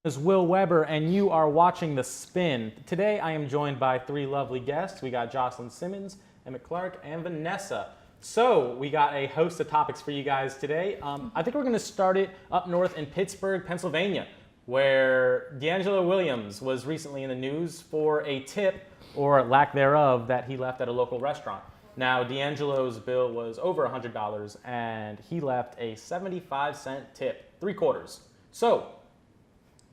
Is Will Weber, and you are watching The Spin. Today I am joined by three lovely guests. We got Jocelyn Simmons, Emmy Clark, and Vanessa. So we got a host of topics for you guys today. I think we're going to start it up north in Pittsburgh, Pennsylvania, where D'Angelo Williams was recently in the news for a tip, or lack thereof, that he left at a local restaurant. Now, D'Angelo's bill was over $100, and he left a 75-cent tip, 3/4. So,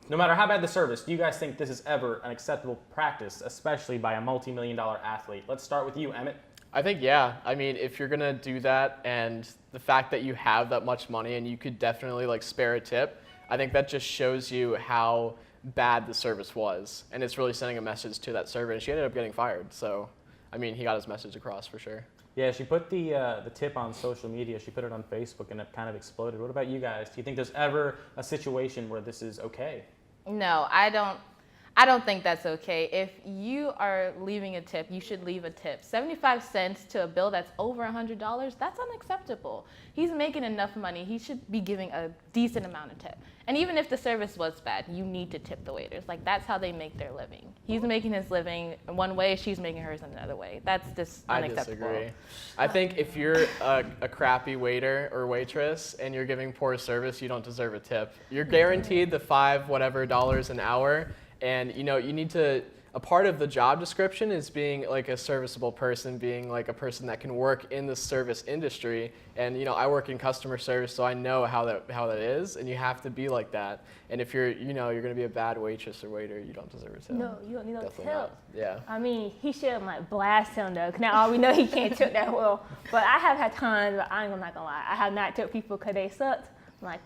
no matter how bad the service, do you guys think this is ever an acceptable practice, especially by a multi-million-dollar athlete? Let's start with you, Emmett. I think, yeah. I mean, if you're going to do that and the fact that you have that much money and you could definitely spare a tip, I think that just shows you how bad the service was. And it's really sending a message to that server. And she ended up getting fired. So, I mean, he got his message across for sure. Yeah, she put the tip on social media. She put it on Facebook and it kind of exploded. What about you guys? Do you think there's ever a situation where this is okay? No, I don't think that's okay. If you are leaving a tip, you should leave a tip. 75 cents to a bill that's over $100, that's unacceptable. He's making enough money. He should be giving a decent amount of tip. And even if the service was bad, you need to tip the waiters. That's how they make their living. He's making his living one way, she's making hers another way. That's just unacceptable. I disagree. I think if you're a crappy waiter or waitress and you're giving poor service, you don't deserve a tip. You're guaranteed the $5 whatever an hour. And, you need to, a part of the job description is being a serviceable person, being a person that can work in the service industry. And, I work in customer service, so I know how that is, and you have to be like that. And if you're going to be a bad waitress or waiter, you don't deserve a tip. No, you don't need no Definitely tip. not. Yeah. I mean, he should blast him though, 'cause now all we know he can't tip that well. But I have had times, I'm not gonna lie, I have not tipped people 'cause they sucked. I'm like,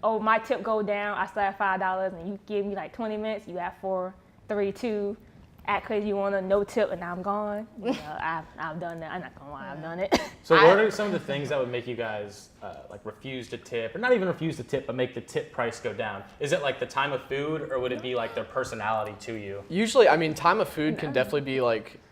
oh, my tip go down, I still have $5, and you give me 20 minutes, you have 4, 3, 2, act crazy you wanna, no tip, and I'm gone. I've done that. I'm not gonna lie, I've done it. So what are some of the things that would make you guys refuse to tip, or not even refuse to tip, but make the tip price go down? Is it the time of food, or would it be their personality to you? Usually, I mean, time of food can definitely be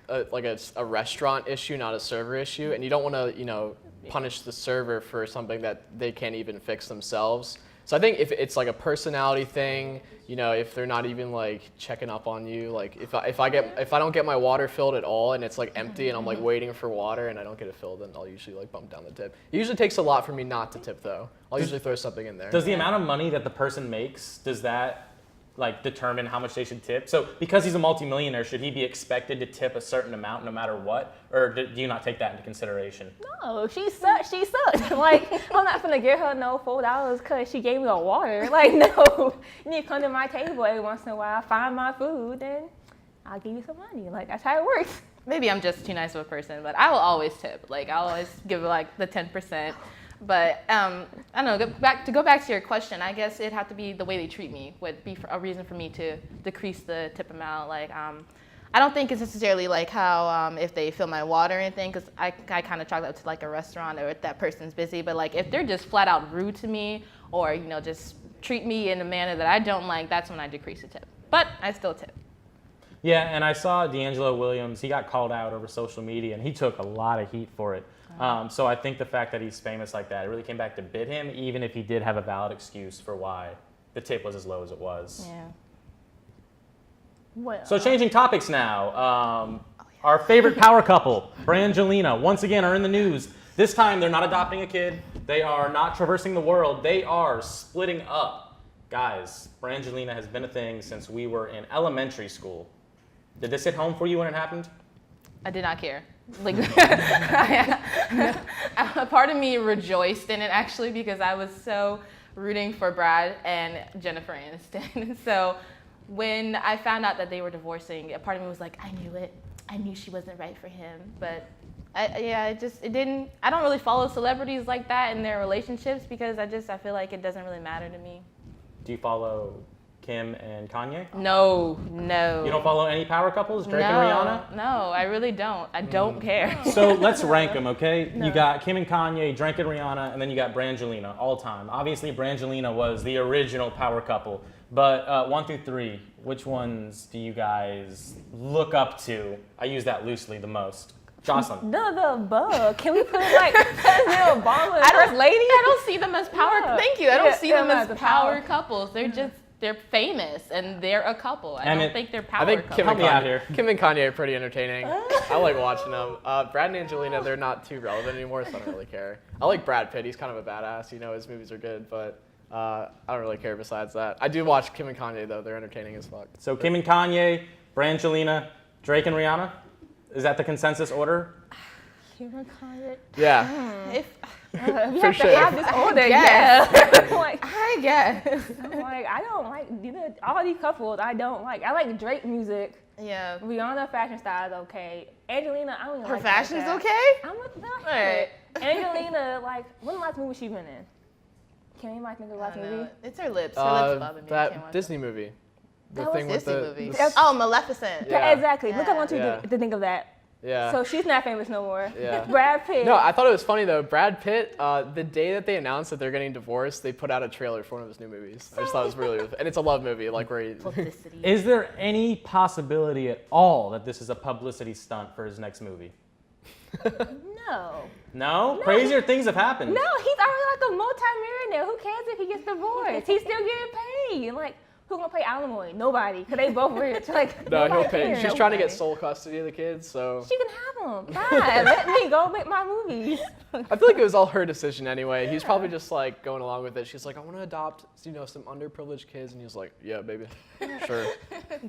a restaurant issue, not a server issue, and you don't want to, punish the server for something that they can't even fix themselves. So I think if it's a personality thing, if they're not even checking up on you, if I don't get my water filled at all and it's empty and I'm waiting for water and I don't get it filled, then I'll usually bump down the tip. It usually takes a lot for me not to tip though. I'll usually throw something in there. Does the amount of money that the person makes, does that determine how much they should tip? So because he's a multimillionaire, should he be expected to tip a certain amount no matter what? Or do you not take that into consideration? No, she sucked. I'm not gonna give her no $4 because she gave me a water. No, you need to come to my table every once in a while, find my food, then I'll give you some money. That's how it works. Maybe I'm just too nice of a person, but I will always tip. I'll always give the 10%. But I don't know, to go back to your question, I guess it'd have to be the way they treat me would be a reason for me to decrease the tip amount. I don't think it's necessarily how if they fill my water or anything, because I kind of chalk that to a restaurant or if that person's busy. But if they're just flat out rude to me or just treat me in a manner that I don't like, that's when I decrease the tip. But I still tip. Yeah, and I saw D'Angelo Williams, he got called out over social media and he took a lot of heat for it. So I think the fact that he's famous like that, it really came back to bit him, even if he did have a valid excuse for why the tip was as low as it was. Yeah. Well, So changing topics now. Our favorite power couple, Brangelina, once again are in the news. This time they're not adopting a kid. They are not traversing the world. They are splitting up. Guys, Brangelina has been a thing since we were in elementary school. Did this hit home for you when it happened? I did not care. A part of me rejoiced in it actually because I was so rooting for Brad and Jennifer Aniston. So when I found out that they were divorcing, a part of me was I knew it. I knew she wasn't right for him. But I don't really follow celebrities like that in their relationships because I feel like it doesn't really matter to me. Do you follow Kim and Kanye? No. You don't follow any power couples, Drake and Rihanna? No, I really don't. I don't care. So let's rank them, okay? No. You got Kim and Kanye, Drake and Rihanna, and then you got Brangelina, all time. Obviously, Brangelina was the original power couple. But 1 through 3, which ones do you guys look up to? I use that loosely the most. Jocelyn. None of the above. Can we put President Obama and First Lady? I don't see them as power. Yeah. Thank you. I don't see them as the power couples. They're just they're famous and they're a couple. I don't think they're power I think couple. Help me out here. Kim and Kanye are pretty entertaining. I like watching them. Brad and Angelina, they're not too relevant anymore, so I don't really care. I like Brad Pitt. He's kind of a badass. You know, his movies are good, but I don't really care besides that. I do watch Kim and Kanye, though. They're entertaining as fuck. So Kim and Kanye, Brangelina, Drake and Rihanna? Is that the consensus order? Kim and Kanye. Yeah. If, We For have sure. to have this order, guess. yeah. like, I guess. I'm like, I don't like all these couples. I don't like. I like Drake music. Yeah. Rihanna fashion style is okay. Angelina, I don't even Her like fashion is that. okay? I'm with that. Alright. Angelina, like, when the last movie she been in? Can anybody think of the I last don't movie? know. It's her lips. Her lips bother me. I can't That watch Disney movie. The That was thing with Disney the, movie. the Oh, Maleficent. Yeah. Exactly. Look, I want you Yeah. to think of that. yeah. So she's not famous no more. Yeah. Brad Pitt. No, I thought it was funny though. Brad Pitt, the day that they announced that they're getting divorced, they put out a trailer for one of his new movies. I just thought it was really, and it's a love movie, like where he. Publicity. Is there any possibility at all that this is a publicity stunt for his next movie? No. No? Crazier things have happened. No, he's already like a multi-millionaire. Who cares if he gets divorced? He's still getting paid. Like, who's gonna pay alimony? Nobody, because they both rich. Like, No, nobody he'll pay. cares. She's trying to get Nobody. sole custody of the kids, so. She can have them. Fine. Let me go make my movies. I feel like it was all her decision anyway. He's probably just like going along with it. She's like, I want to adopt, some underprivileged kids, and he's like, yeah, baby, sure.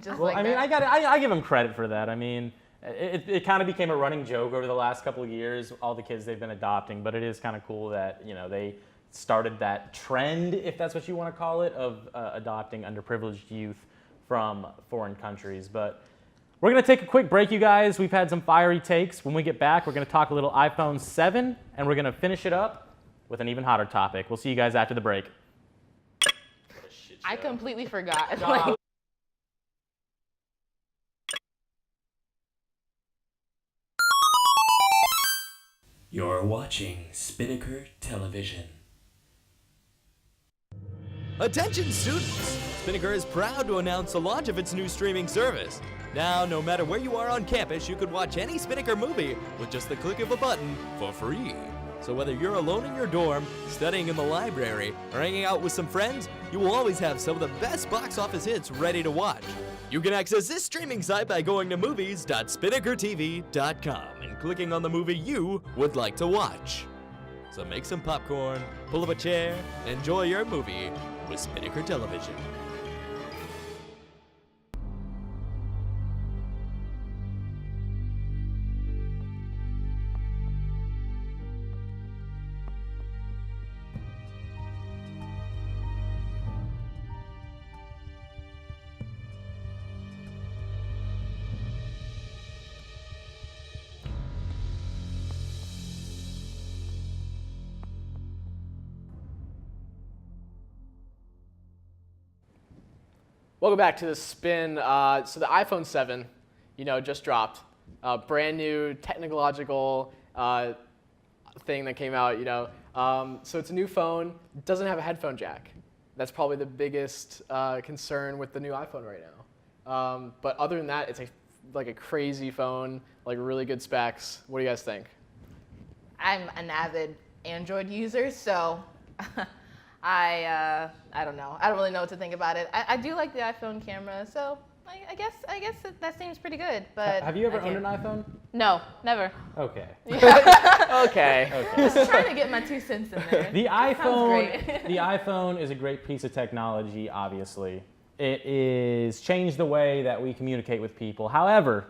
Just Well, like I mean, that. I give him credit for that. I mean, it kind of became a running joke over the last couple of years, all the kids they've been adopting, but it is kind of cool that, they started that trend, if that's what you want to call it, of adopting underprivileged youth from foreign countries. But we're going to take a quick break, you guys. We've had some fiery takes. When we get back, we're going to talk a little iPhone 7, and we're going to finish it up with an even hotter topic. We'll see you guys after the break. I completely forgot. God. Like, You're watching Spinnaker Television. Attention students! Spinnaker is proud to announce the launch of its new streaming service. Now, no matter where you are on campus, you can watch any Spinnaker movie with just the click of a button for free. So whether you're alone in your dorm, studying in the library, or hanging out with some friends, you will always have some of the best box office hits ready to watch. You can access this streaming site by going to movies.spinnakertv.com and clicking on the movie you would like to watch. So make some popcorn, pull up a chair, and enjoy your movie with Spinnaker Television. Welcome back to the Spin. So the iPhone 7, just dropped. Brand new technological thing that came out, So it's a new phone. It doesn't have a headphone jack. That's probably the biggest concern with the new iPhone right now. But other than that, it's like a crazy phone, like really good specs. What do you guys think? I'm an avid Android user, so I don't know. I don't really know what to think about it. I do like the iPhone camera, so I guess that seems pretty good. But Have you ever I can't- owned an iPhone? No, never. Okay. Okay. Just trying to get my 2 cents in there. The Sounds iPhone, great. the iPhone is a great piece of technology, obviously. It is changed the way that we communicate with people. However,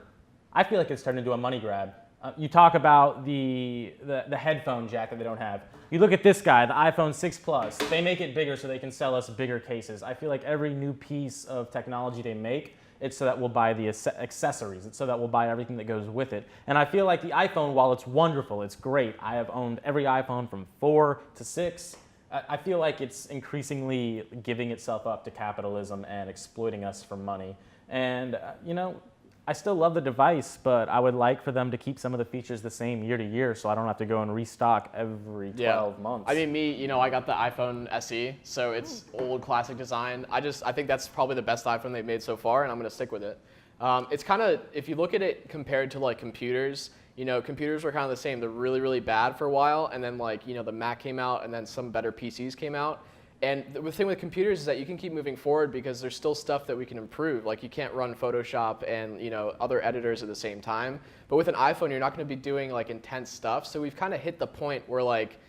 I feel like it's turned into a money grab. You talk about the headphone jack that they don't have. You look at this guy, the iPhone 6 Plus. They make it bigger so they can sell us bigger cases. I feel like every new piece of technology they make, it's so that we'll buy the accessories. It's so that we'll buy everything that goes with it. And I feel like the iPhone, while it's wonderful, it's great. I have owned every iPhone from 4 to 6. I feel like it's increasingly giving itself up to capitalism and exploiting us for money. And, I still love the device, but I would like for them to keep some of the features the same year to year so I don't have to go and restock every 12 months. I mean, I got the iPhone SE, so it's old classic design. I think that's probably the best iPhone they've made so far, and I'm going to stick with it. It's kind of, if you look at it compared to like computers, computers were kind of the same. They're really, really bad for a while, and then the Mac came out, and then some better PCs came out. And the thing with computers is that you can keep moving forward because there's still stuff that we can improve. Like you can't run Photoshop and other editors at the same time. But with an iPhone, you're not going to be doing like intense stuff. So we've kind of hit the point where like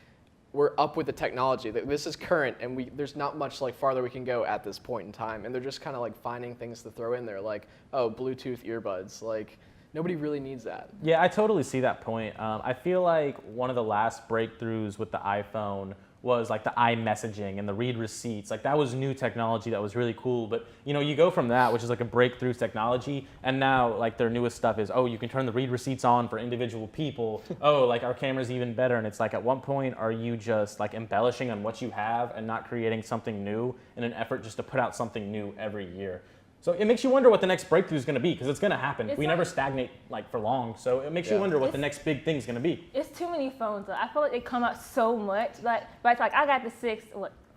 we're up with the technology. This is current, and there's not much like farther we can go at this point in time. And they're just kind of like finding things to throw in there, like Bluetooth earbuds. Like nobody really needs that. Yeah, I totally see that point. I feel like one of the last breakthroughs with the iPhone was like the iMessaging and the read receipts. Like that was new technology that was really cool. But you go from that, which is like a breakthrough technology, and now like their newest stuff is, you can turn the read receipts on for individual people. Like our camera's even better. And it's like, at what point are you just like embellishing on what you have and not creating something new in an effort just to put out something new every year? So it makes you wonder what the next breakthrough is going to be, because it's going to happen. We never stagnate like for long. So it makes you wonder what the next big thing is going to be. It's too many phones, though. I feel like they come out so much. But it's like I got the 6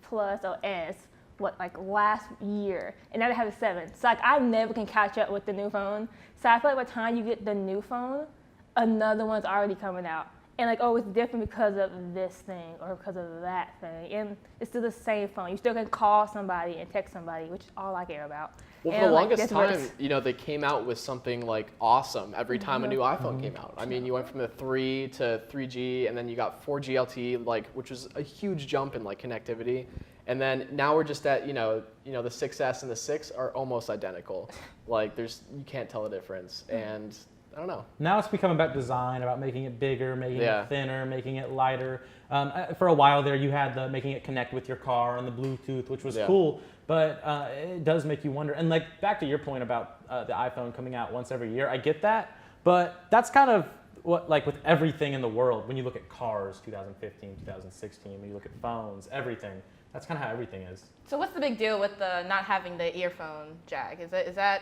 Plus or S last year, and now they have the 7. So like I never can catch up with the new phone. So I feel like by the time you get the new phone, another one's already coming out. And like, it's different because of this thing or because of that thing. And it's still the same phone. You still can call somebody and text somebody, which is all I care about. Well, for the longest time, they came out with something like awesome every time a new iPhone came out. I mean, you went from the 3 to 3G, and then you got 4G LTE, which was a huge jump in like connectivity. And then now we're just at, the 6S and the 6 are almost identical. Like you can't tell the difference. And I don't know. Now it's become about design, about making it bigger, making it thinner, making it lighter. For a while there, you had the making it connect with your car and the Bluetooth, which was cool. But it does make you wonder. And like back to your point about the iPhone coming out once every year, I get that. But that's kind of what, like with everything in the world, when you look at cars, 2015, 2016, when you look at phones, everything, that's kind of how everything is. So what's the big deal with the not having the earphone jack? Is that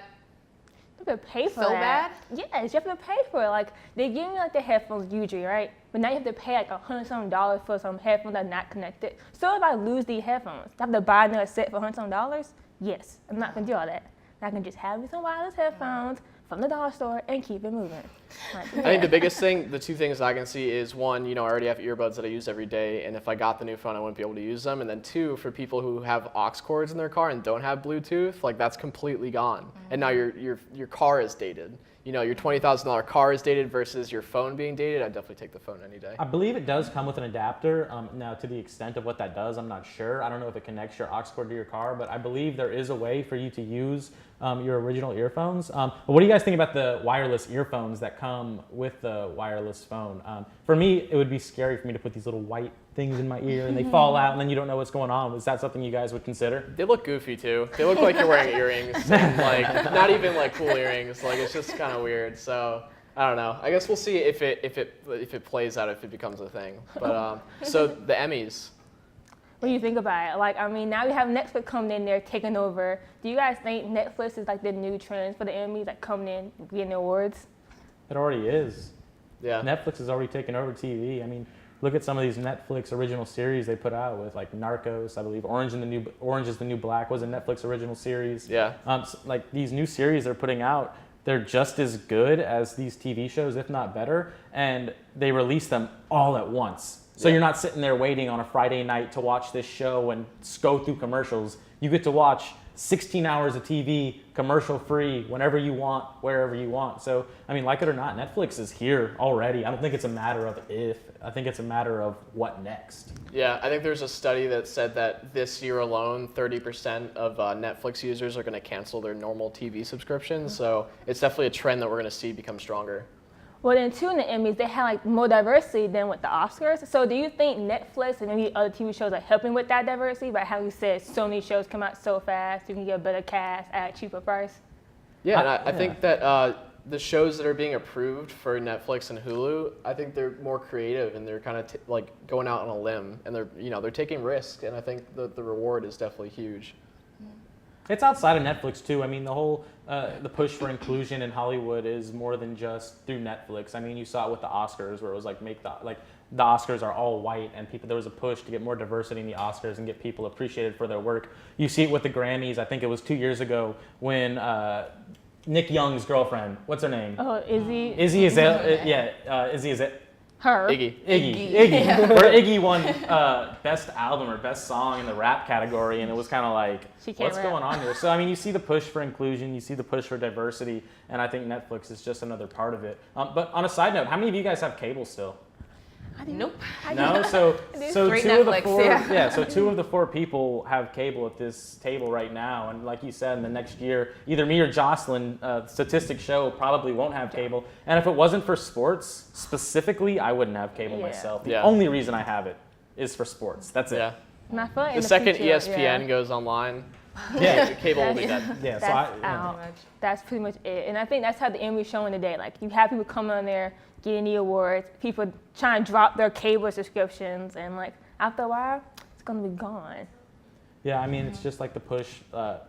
you have to pay for so that. bad? Yes, you have to pay for it. Like they give you like the headphones usually, right? But now you have to pay like $100 for some headphones that are not connected. So if I lose these headphones, I have to buy another set for $100? Yes, I'm not gonna do all that. I can just have me some wireless headphones from the dollar store and keep it moving. I think the biggest thing, the two things I can see is one, I already have earbuds that I use every day, and if I got the new phone, I wouldn't be able to use them. And then two, for people who have aux cords in their car and don't have Bluetooth, like that's completely gone. And now your car is dated. Your $20,000 car is dated versus your phone being dated. I'd definitely take the phone any day. I believe it does come with an adapter. Now, to the extent of what that does, I'm not sure. I don't know if it connects your aux cord to your car, but I believe there is a way for you to use your original earphones. What do you guys think about the wireless earphones that come with the wireless phone? For me, it would be scary for me to put these little white things in my ear and they fall out and then you don't know what's going on. Is that something you guys would consider? They look goofy too. They look like you're wearing earrings, and, like not even like cool earrings. Like it's just kind of weird. So I don't know. I guess we'll see if it plays out, if it becomes a thing. But so the Emmys. What do you think about it? Like, I mean, now we have Netflix coming in there, taking over. Do you guys think Netflix is like the new trend for the Emmys, like coming in, getting the awards? It already is. Yeah. Netflix has already taken over TV. I mean, look at some of these Netflix original series they put out with, like Narcos, I believe. Orange is the New Black was a Netflix original series. Yeah. So, like these new series they're putting out, they're just as good as these TV shows, if not better, and they release them all at once. So you're not sitting there waiting on a Friday night to watch this show and go through commercials. You get to watch 16 hours of TV, commercial free, whenever you want, wherever you want. So, I mean, like it or not, Netflix is here already. I don't think it's a matter of if, I think it's a matter of what next. Yeah, I think there's a study that said that this year alone, 30% of Netflix users are going to cancel their normal TV subscriptions. So it's definitely a trend that we're going to see become stronger. Well, then too, in the Emmys, they had like more diversity than with the Oscars. So do you think Netflix and maybe other TV shows are helping with that diversity? By how you said so many shows come out so fast, you can get a better cast at a cheaper price? Yeah, and I think that the shows that are being approved for Netflix and Hulu, I think they're more creative and they're kind of like going out on a limb and they're taking risks, and I think the reward is definitely huge. It's outside of Netflix too. I mean, the whole the push for inclusion in Hollywood is more than just through Netflix. I mean, you saw it with the Oscars, where it was like the Oscars are all white, and there was a push to get more diversity in the Oscars and get people appreciated for their work. You see it with the Grammys. I think it was 2 years ago when Nick Young's girlfriend, what's her name? Oh, Izzy. Izzy Azalea. Izzy Her. Iggy. Where Iggy won best album or best song in the rap category, and it was kind of like, She can't what's rap. going on here? So I mean, you see the push for inclusion, you see the push for diversity, and I think Netflix is just another part of it. But on a side note, how many of you guys have cable still? Nope. No, so Straight two of the Netflix, four, yeah. so 2 of the 4 people have cable at this table right now, and like you said, in the next year, either me or Jocelyn, statistics show, probably won't have cable. And if it wasn't for sports specifically, I wouldn't have cable Yeah. myself. The Yeah. only reason I have it is for sports. That's it. Yeah. And I feel like in The second future, ESPN goes online, Yeah. cable will be dead. Yeah. So That's I, out. That's pretty much it. And I think that's how the Emmy is showing today. Like, you have people coming on there, getting the awards, people trying to drop their cable subscriptions, and like, after a while, it's gonna be gone. Yeah, I mean, it's just like the push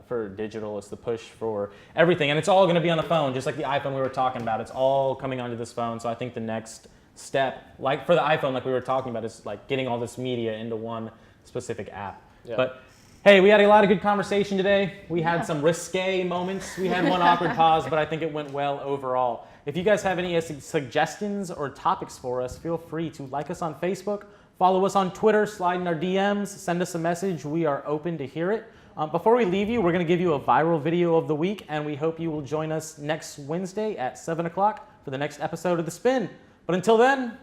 for digital. It's the push for everything. And it's all going to be on the phone, just like the iPhone we were talking about. It's all coming onto this phone. So I think the next step, like for the iPhone, like we were talking about, is like getting all this media into one specific app. Yeah. But hey, we had a lot of good conversation today. We had some risque moments. We had one awkward pause, but I think it went well overall. If you guys have any suggestions or topics for us, feel free to like us on Facebook, follow us on Twitter, slide in our DMs, send us a message. We are open to hear it. Before we leave you, we're going to give you a viral video of the week, and we hope you will join us next Wednesday at 7 o'clock for the next episode of The Spin. But until then,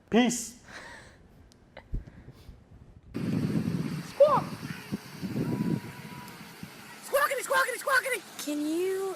peace. Squawkity, squawkity, squawkity! Can you